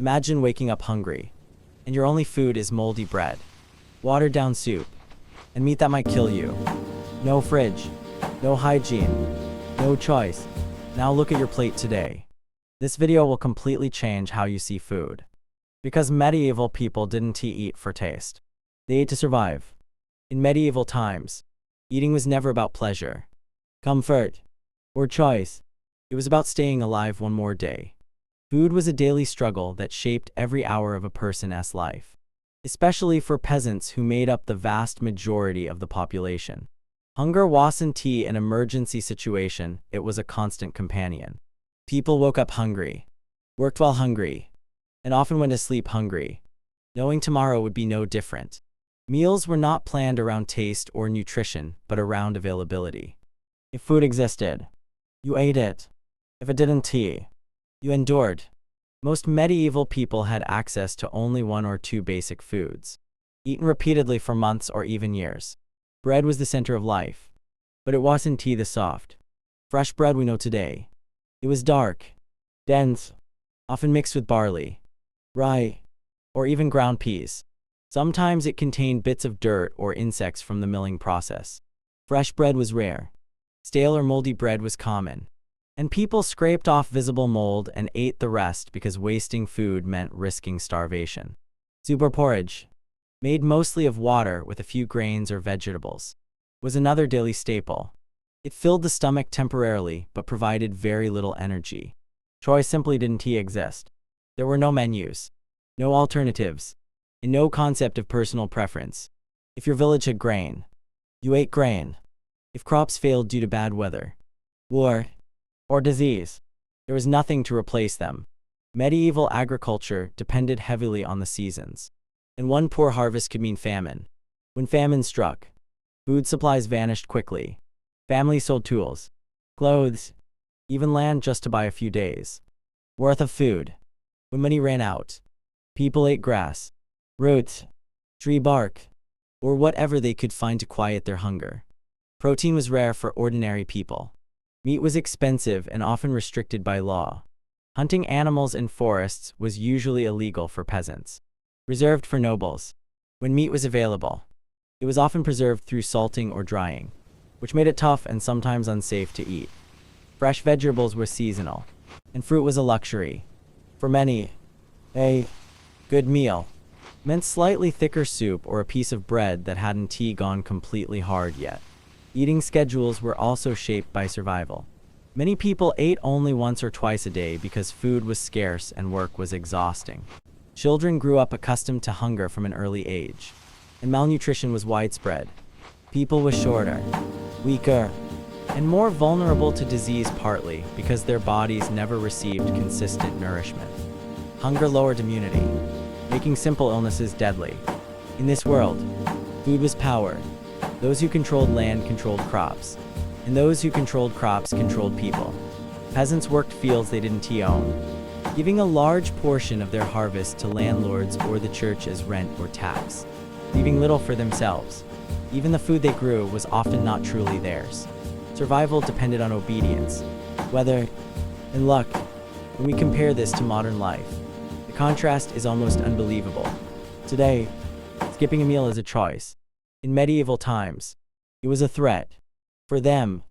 Imagine waking up hungry, and your only food is moldy bread, watered down soup, and meat that might kill you. No fridge, no hygiene, no choice. Now look at your plate today. This video will completely change how you see food. Because medieval people didn't eat for taste. They ate to survive. In medieval times, eating was never about pleasure, comfort, or choice. It was about staying alive one more day. Food was a daily struggle that shaped every hour of a person's life, especially for peasants who made up the vast majority of the population. Hunger wasn't an emergency situation, it was a constant companion. People woke up hungry, worked while hungry, and often went to sleep hungry, knowing tomorrow would be no different. Meals were not planned around taste or nutrition, but around availability. If food existed, you ate it. If it didn't, you endured. Most medieval people had access to only one or two basic foods, eaten repeatedly for months or even years. Bread was the center of life, but it wasn't the soft, fresh bread we know today. It was dark, dense, often mixed with barley, rye, or even ground peas. Sometimes it contained bits of dirt or insects from the milling process. Fresh bread was rare. Stale or moldy bread was common, and people scraped off visible mold and ate the rest because wasting food meant risking starvation. Soup or porridge, made mostly of water with a few grains or vegetables, was another daily staple. It filled the stomach temporarily but provided very little energy. Choice simply didn't exist. There were no menus, no alternatives, and no concept of personal preference. If your village had grain, you ate grain. If crops failed due to bad weather, war, or disease, there was nothing to replace them. Medieval agriculture depended heavily on the seasons, and one poor harvest could mean famine. When famine struck, food supplies vanished quickly. Families sold tools, clothes, even land just to buy a few days' worth of food. When money ran out, people ate grass, roots, tree bark, or whatever they could find to quiet their hunger. Protein was rare for ordinary people. Meat was expensive and often restricted by law. Hunting animals in forests was usually illegal for peasants, reserved for nobles. When meat was available, it was often preserved through salting or drying, which made it tough and sometimes unsafe to eat. Fresh vegetables were seasonal, and fruit was a luxury. For many, a good meal meant slightly thicker soup or a piece of bread that hadn't gone completely hard yet. Eating schedules were also shaped by survival. Many people ate only once or twice a day because food was scarce and work was exhausting. Children grew up accustomed to hunger from an early age, and malnutrition was widespread. People were shorter, weaker, and more vulnerable to disease partly because their bodies never received consistent nourishment. Hunger lowered immunity, making simple illnesses deadly. In this world, food was power. Those who controlled land controlled crops, and those who controlled crops controlled people. Peasants worked fields they didn't own, giving a large portion of their harvest to landlords or the church as rent or tax, leaving little for themselves. Even the food they grew was often not truly theirs. Survival depended on obedience, weather, and luck. When we compare this to modern life, the contrast is almost unbelievable. Today, skipping a meal is a choice. In medieval times, it was a threat. For them,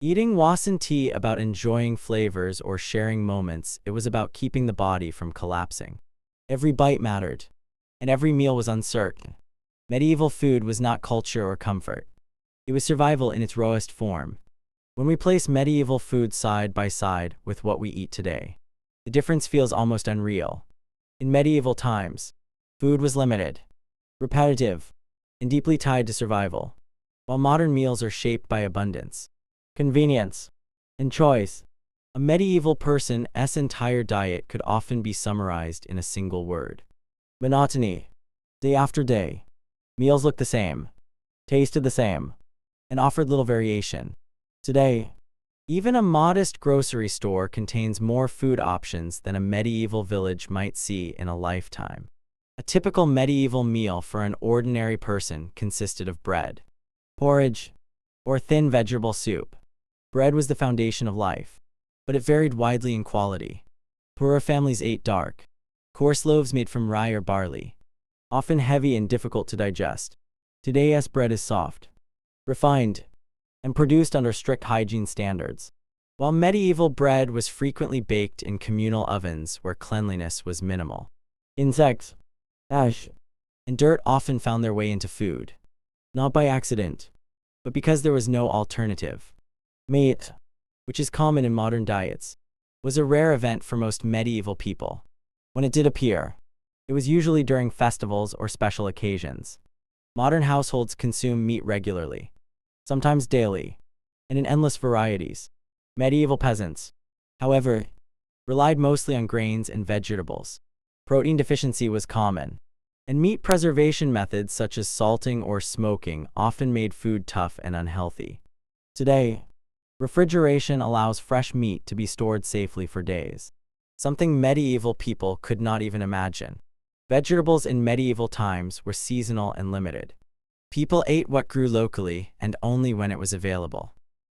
eating wasn't about enjoying flavors or sharing moments, it was about keeping the body from collapsing. Every bite mattered, and every meal was uncertain. Medieval food was not culture or comfort. It was survival in its rawest form. When we place medieval food side by side with what we eat today, the difference feels almost unreal. In medieval times, food was limited, repetitive, and deeply tied to survival, while modern meals are shaped by abundance, convenience, and choice. A medieval person's entire diet could often be summarized in a single word: monotony. Day after day, meals looked the same, tasted the same, and offered little variation. Today, even a modest grocery store contains more food options than a medieval village might see in a lifetime. A typical medieval meal for an ordinary person consisted of bread, porridge, or thin vegetable soup. Bread was the foundation of life, but it varied widely in quality. Poorer families ate dark, coarse loaves made from rye or barley, often heavy and difficult to digest. Today's bread is soft, refined, and produced under strict hygiene standards. While medieval bread was frequently baked in communal ovens where cleanliness was minimal, insects, ash, and dirt often found their way into food, not by accident, but because there was no alternative. Meat, which is common in modern diets, was a rare event for most medieval people. When it did appear, it was usually during festivals or special occasions. Modern households consume meat regularly, sometimes daily, and in endless varieties. Medieval peasants, however, relied mostly on grains and vegetables. Protein deficiency was common, and meat preservation methods such as salting or smoking often made food tough and unhealthy. Today, refrigeration allows fresh meat to be stored safely for days, something medieval people could not even imagine. Vegetables in medieval times were seasonal and limited. People ate what grew locally and only when it was available.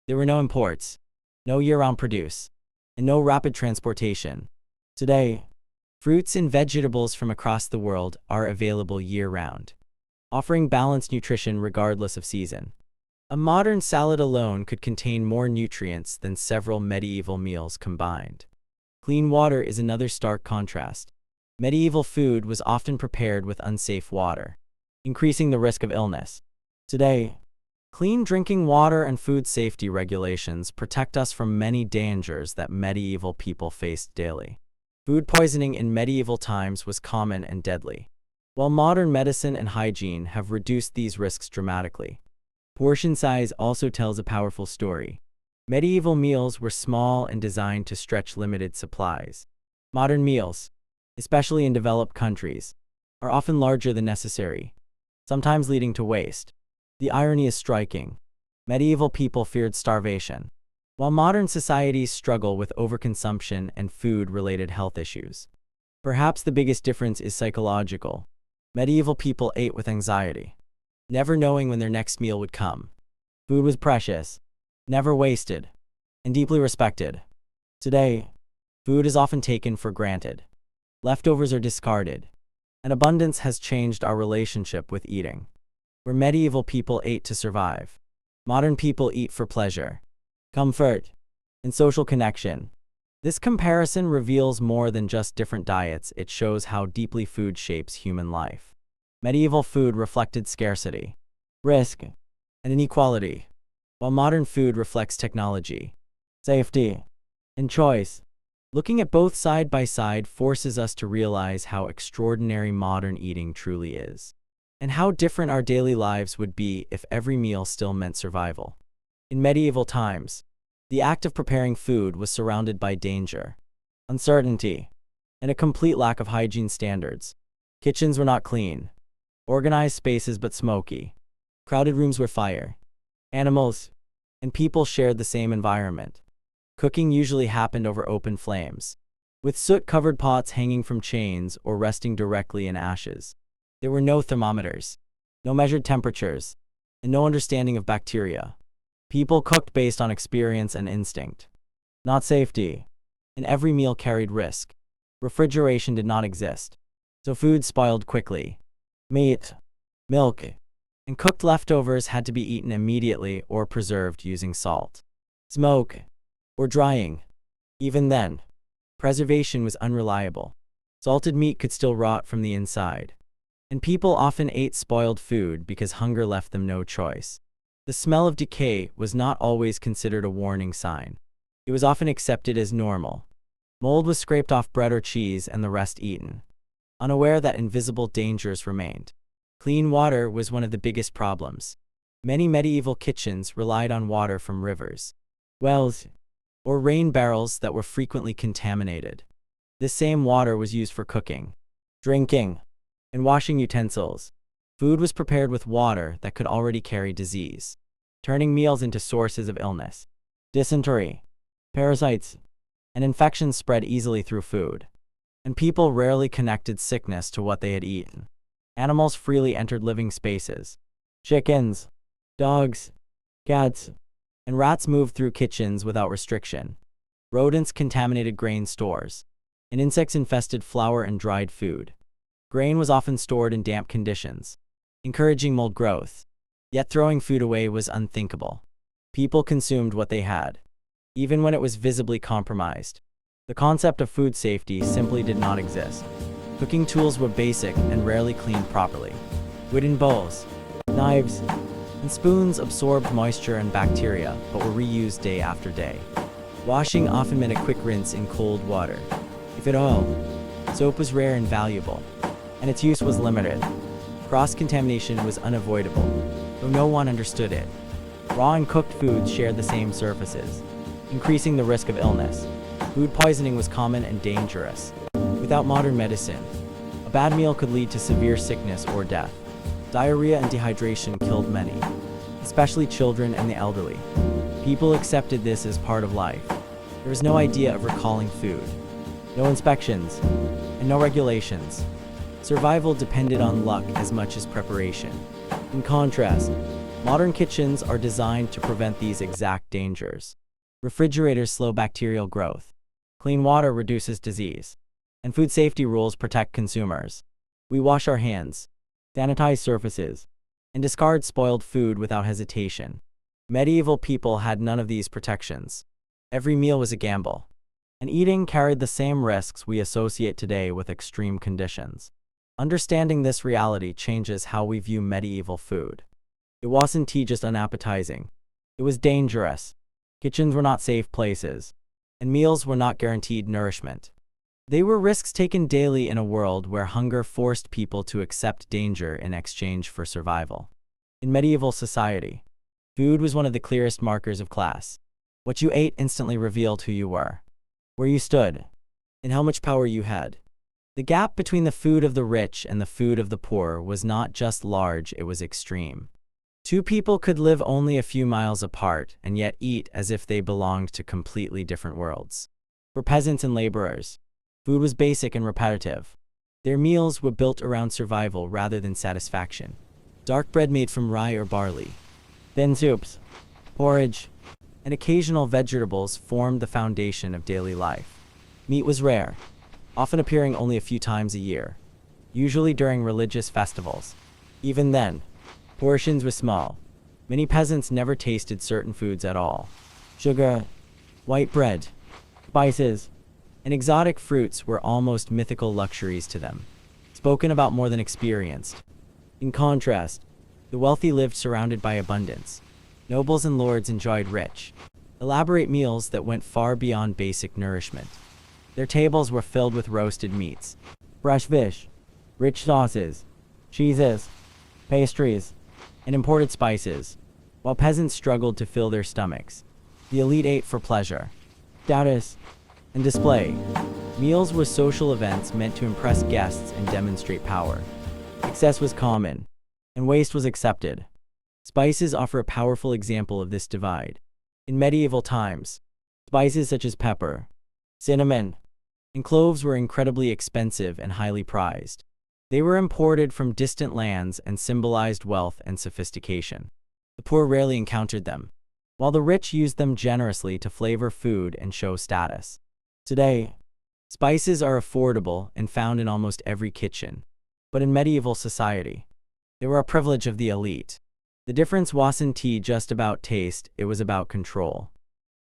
There were no imports, no year-round produce, and no rapid transportation. Today, fruits and vegetables from across the world are available year-round, offering balanced nutrition regardless of season. A modern salad alone could contain more nutrients than several medieval meals combined. Clean water is another stark contrast. Medieval food was often prepared with unsafe water, increasing the risk of illness. Today, clean drinking water and food safety regulations protect us from many dangers that medieval people faced daily. Food poisoning in medieval times was common and deadly, while modern medicine and hygiene have reduced these risks dramatically. Portion size also tells a powerful story. Medieval meals were small and designed to stretch limited supplies. Modern meals, especially in developed countries, are often larger than necessary, sometimes leading to waste. The irony is striking. Medieval people feared starvation, while modern societies struggle with overconsumption and food-related health issues. Perhaps the biggest difference is psychological. Medieval people ate with anxiety, never knowing when their next meal would come. Food was precious, never wasted, and deeply respected. Today, food is often taken for granted. Leftovers are discarded, and abundance has changed our relationship with eating. Where medieval people ate to survive, modern people eat for pleasure, comfort, and social connection. This comparison reveals more than just different diets. It shows how deeply food shapes human life. Medieval food reflected scarcity, risk, and inequality, while modern food reflects technology, safety, and choice. Looking at both side by side forces us to realize how extraordinary modern eating truly is, and how different our daily lives would be if every meal still meant survival. In medieval times, the act of preparing food was surrounded by danger, uncertainty, and a complete lack of hygiene standards. Kitchens were not clean, organized spaces but smoky, crowded rooms where fire, animals, and people shared the same environment. Cooking usually happened over open flames, with soot-covered pots hanging from chains or resting directly in ashes. There were no thermometers, no measured temperatures, and no understanding of bacteria. People cooked based on experience and instinct, not safety, and every meal carried risk. Refrigeration did not exist, so food spoiled quickly. Meat, milk, and cooked leftovers had to be eaten immediately or preserved using salt, smoke, or drying. Even then, preservation was unreliable. Salted meat could still rot from the inside, and people often ate spoiled food because hunger left them no choice. The smell of decay was not always considered a warning sign. It was often accepted as normal. Mold was scraped off bread or cheese and the rest eaten, unaware that invisible dangers remained. Clean water was one of the biggest problems. Many medieval kitchens relied on water from rivers, wells, or rain barrels that were frequently contaminated. This same water was used for cooking, drinking, and washing utensils. Food was prepared with water that could already carry disease, turning meals into sources of illness. Dysentery, parasites, and infections spread easily through food, and people rarely connected sickness to what they had eaten. Animals freely entered living spaces. Chickens, dogs, cats, and rats moved through kitchens without restriction. Rodents contaminated grain stores, and insects infested flour and dried food. Grain was often stored in damp conditions, encouraging mold growth. Yet throwing food away was unthinkable. People consumed what they had, even when it was visibly compromised. The concept of food safety simply did not exist. Cooking tools were basic and rarely cleaned properly. Wooden bowls, knives, and spoons absorbed moisture and bacteria, but were reused day after day. Washing often meant a quick rinse in cold water, if at all. Soap was rare and valuable, and its use was limited. Cross-contamination was unavoidable, though no one understood it. Raw and cooked foods shared the same surfaces, increasing the risk of illness. Food poisoning was common and dangerous. Without modern medicine, a bad meal could lead to severe sickness or death. Diarrhea and dehydration killed many, especially children and the elderly. People accepted this as part of life. There was no idea of recalling food, no inspections, and no regulations. Survival depended on luck as much as preparation. In contrast, modern kitchens are designed to prevent these exact dangers. Refrigerators slow bacterial growth. Clean water reduces disease. And food safety rules protect consumers. We wash our hands, sanitize surfaces, and discard spoiled food without hesitation. Medieval people had none of these protections. Every meal was a gamble, and eating carried the same risks we associate today with extreme conditions. Understanding this reality changes how we view medieval food. It wasn't just unappetizing. It was dangerous. Kitchens were not safe places, and meals were not guaranteed nourishment. They were risks taken daily in a world where hunger forced people to accept danger in exchange for survival. In medieval society, food was one of the clearest markers of class. What you ate instantly revealed who you were, where you stood, and how much power you had. The gap between the food of the rich and the food of the poor was not just large, it was extreme. Two people could live only a few miles apart and yet eat as if they belonged to completely different worlds. For peasants and laborers, food was basic and repetitive. Their meals were built around survival rather than satisfaction. Dark bread made from rye or barley, thin soups, porridge, and occasional vegetables formed the foundation of daily life. Meat was rare, often appearing only a few times a year, usually during religious festivals. Even then, portions were small. Many peasants never tasted certain foods at all. Sugar, white bread, spices, and exotic fruits were almost mythical luxuries to them, spoken about more than experienced. In contrast, the wealthy lived surrounded by abundance. Nobles and lords enjoyed rich, elaborate meals that went far beyond basic nourishment. Their tables were filled with roasted meats, fresh fish, rich sauces, cheeses, pastries, and imported spices. While peasants struggled to fill their stomachs, the elite ate for pleasure, status, and display. Meals were social events meant to impress guests and demonstrate power. Excess was common, and waste was accepted. Spices offer a powerful example of this divide. In medieval times, spices such as pepper, cinnamon, and cloves were incredibly expensive and highly prized. They were imported from distant lands and symbolized wealth and sophistication. The poor rarely encountered them, while the rich used them generously to flavor food and show status. Today, spices are affordable and found in almost every kitchen. But in medieval society, they were a privilege of the elite. The difference wasn't just about taste, it was about control.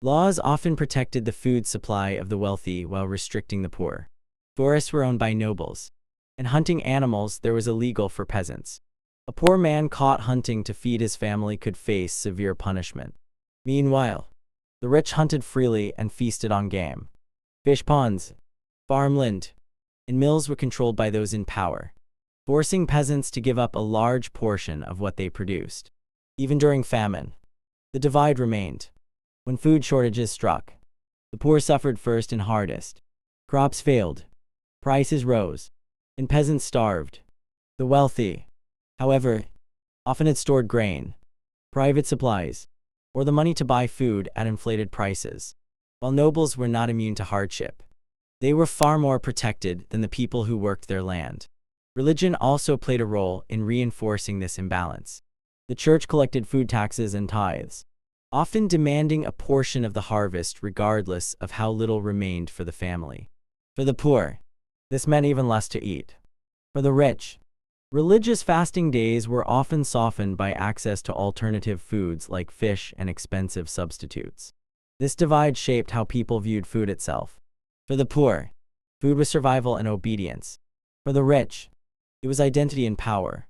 Laws often protected the food supply of the wealthy while restricting the poor. Forests were owned by nobles, and hunting animals there was illegal for peasants. A poor man caught hunting to feed his family could face severe punishment. Meanwhile, the rich hunted freely and feasted on game. Fish ponds, farmland, and mills were controlled by those in power, forcing peasants to give up a large portion of what they produced. Even during famine, the divide remained. When food shortages struck, the poor suffered first and hardest. Crops failed, prices rose, and peasants starved. The wealthy, however, often had stored grain, private supplies, or the money to buy food at inflated prices. While nobles were not immune to hardship, they were far more protected than the people who worked their land. Religion also played a role in reinforcing this imbalance. The church collected food taxes and tithes, often demanding a portion of the harvest regardless of how little remained for the family. For the poor, this meant even less to eat. For the rich, religious fasting days were often softened by access to alternative foods like fish and expensive substitutes. This divide shaped how people viewed food itself. For the poor, food was survival and obedience. For the rich, it was identity and power.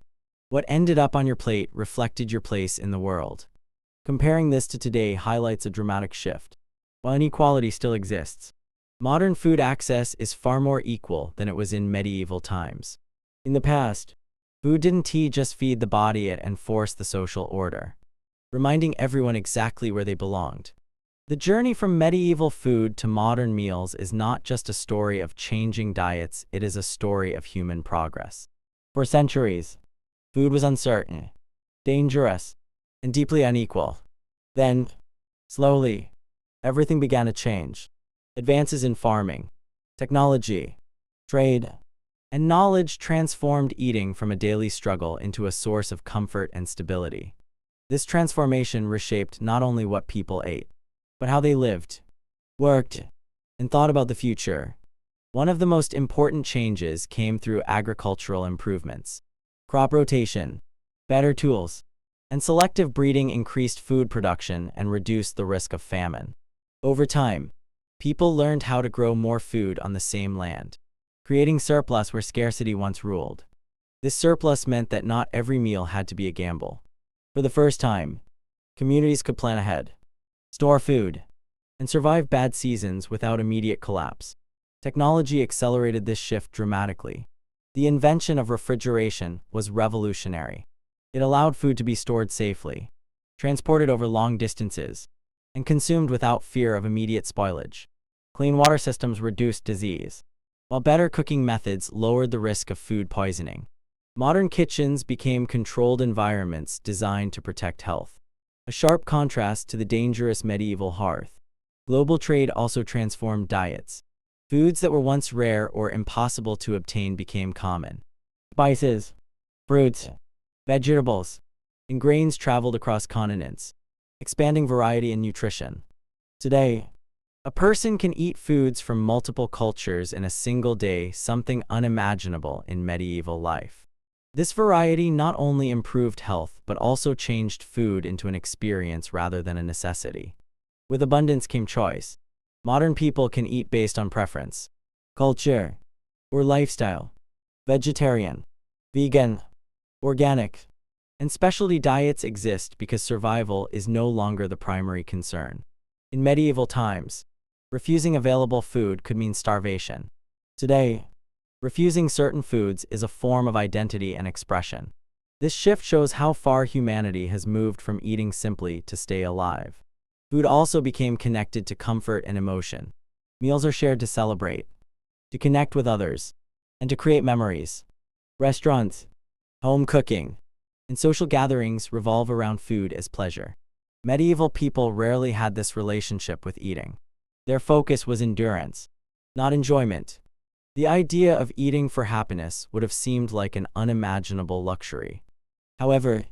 What ended up on your plate reflected your place in the world. Comparing this to today highlights a dramatic shift. While inequality still exists, modern food access is far more equal than it was in medieval times. In the past, food didn't just feed the body, it enforced the social order, reminding everyone exactly where they belonged. The journey from medieval food to modern meals is not just a story of changing diets, it is a story of human progress. For centuries, food was uncertain, dangerous, and deeply unequal. Then, slowly, everything began to change. Advances in farming, technology, trade, and knowledge transformed eating from a daily struggle into a source of comfort and stability. This transformation reshaped not only what people ate, but how they lived, worked, and thought about the future. One of the most important changes came through agricultural improvements. Crop rotation, better tools, and selective breeding increased food production and reduced the risk of famine. Over time, people learned how to grow more food on the same land, creating surplus where scarcity once ruled. This surplus meant that not every meal had to be a gamble. For the first time, communities could plan ahead, store food, and survive bad seasons without immediate collapse. Technology accelerated this shift dramatically. The invention of refrigeration was revolutionary. It allowed food to be stored safely, transported over long distances, and consumed without fear of immediate spoilage. Clean water systems reduced disease, while better cooking methods lowered the risk of food poisoning. Modern kitchens became controlled environments designed to protect health, a sharp contrast to the dangerous medieval hearth. Global trade also transformed diets. Foods that were once rare or impossible to obtain became common. Spices, fruits, vegetables, and grains traveled across continents, expanding variety and nutrition. Today, a person can eat foods from multiple cultures in a single day, something unimaginable in medieval life. This variety not only improved health but also changed food into an experience rather than a necessity. With abundance came choice. Modern people can eat based on preference, culture, or lifestyle. Vegetarian, vegan, organic, and specialty diets exist because survival is no longer the primary concern. In medieval times, refusing available food could mean starvation. Today, refusing certain foods is a form of identity and expression. This shift shows how far humanity has moved from eating simply to stay alive. Food also became connected to comfort and emotion. Meals are shared to celebrate, to connect with others, and to create memories. Restaurants, home cooking, and social gatherings revolve around food as pleasure. Medieval people rarely had this relationship with eating. Their focus was endurance, not enjoyment. The idea of eating for happiness would have seemed like an unimaginable luxury. However,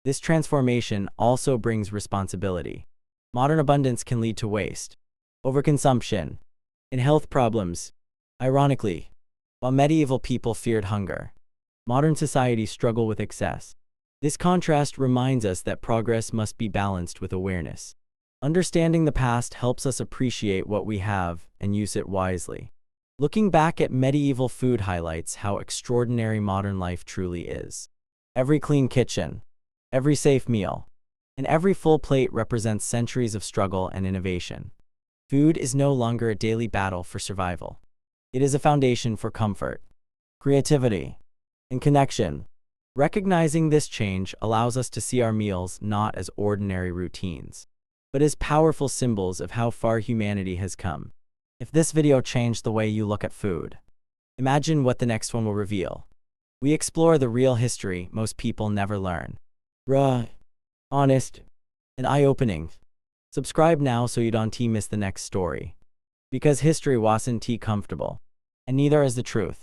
this transformation also brings responsibility. Modern abundance can lead to waste, overconsumption, and health problems. Ironically, while medieval people feared hunger, modern societies struggle with excess. This contrast reminds us that progress must be balanced with awareness. Understanding the past helps us appreciate what we have and use it wisely. Looking back at medieval food highlights how extraordinary modern life truly is. Every clean kitchen, every safe meal, and every full plate represents centuries of struggle and innovation. Food is no longer a daily battle for survival. It is a foundation for comfort, creativity, and connection. Recognizing this change allows us to see our meals not as ordinary routines, but as powerful symbols of how far humanity has come. If this video changed the way you look at food, imagine what the next one will reveal. We explore the real history most people never learn. Raw, honest, and eye-opening. Subscribe now so you don't miss the next story. Because history wasn't comfortable, and neither is the truth.